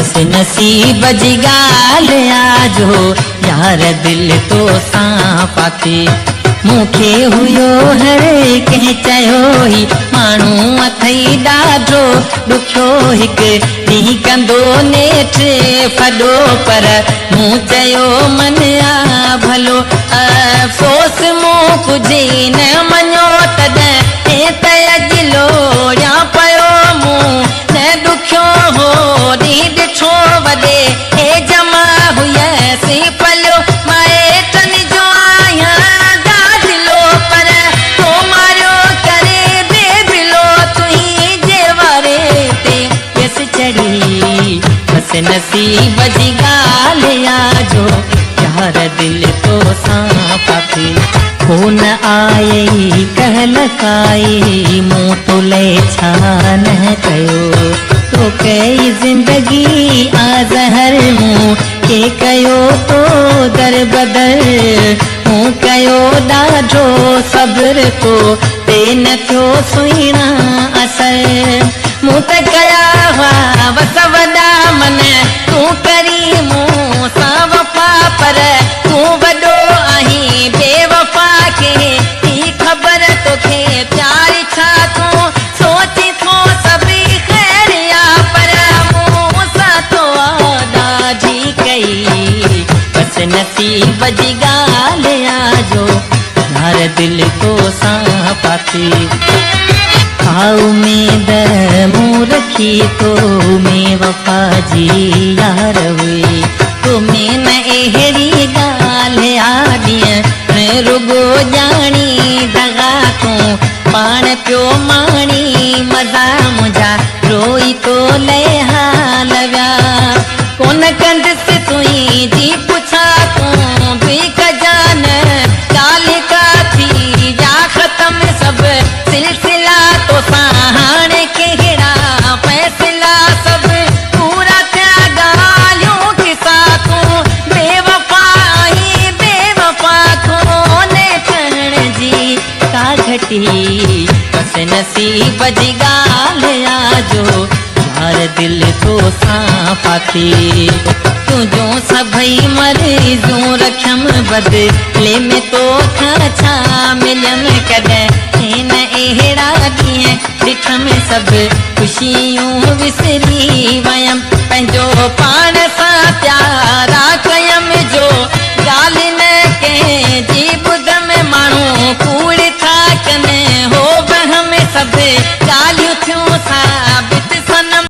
बस नसीब जी गाल्हि आजो यार दिल तो सां पाती मूंखे हुयो हर कंहिं चयो ही माण्हू अथई ॾाढो ॾुखियो हिकु ॾींहुं कंदो नेठ फॾो पर मूं चयो मन आ भलो अफ़सोस मूं कुझु न मञो तॾहिं त अॼु लोड़ियां पियो मूं न ॾुखियो हो ॾींहुं ॾिठो वॾे हे जमा हुयसि पलियो माइटनि जो आहियां गादिलो पर तो मारियो करे बेबिलो तुंहिंजे जेवारे ते यस चढ़ी बस नसीब जी ॻाल्हि आजो यार दिल तो सां पाती खून आयई कहलकाई मूं तुले छा न कयो तो कई जिंदगी आज़हर मूं के कयो तो दर बदर मूं कयो ॾाढो सब्र तो ते न थियो सुहिणा असर मूं त कया हुआ वस वॾा मन तूं करी मूं सां वफ़ा पर तूं वॾो आहीं बेवफ़ा खे ही ख़बर तोखे प्यार छा तूं सोची थो सभई ख़ैरिया पर मूं सां तो ॾाढी कई बस नसीब जी ॻाल्हि आजो यार दिल तो सां पाती उम्मीद मूं रखी तो में वफ़ा जी यार हुई तुम्हें न अहिड़ी ॻाल्हि आॾीअ रुगो ॼाणी दगा तूं पाण पियो माणी मज़ा मुंहिंजा रोई तो लहा लॻा कोन कंदसि तुंहिंजी पुछा तूं बि कजान ॻाल्हि का थी या ख़तम सभु सिलसिला तो सां हाणे कहिड़ा फ़ैसिला सभु पूरा थिया ॻाल्हियूं किसा तूं बेवफ़ा आहीं बेवफ़ा कोन्हे ठहण जी का घटी बस नसीब जी ॻाल्हि आजो यार दिल तो सां पाती तुंहिंजो सभई मरीज़ूं रखियमि बदिले में तो छा मिलियमि कॾहिं न अहिड़ा ॾींहं ॾिठमि सभु ख़ुशियूं विसरी वयमि पंहिंजो पाण सां प्यारा कयमि जो ॻाल्हि न कंहिंजी ॿुध में माण्हू कूड़ था कनि हो बहम सभु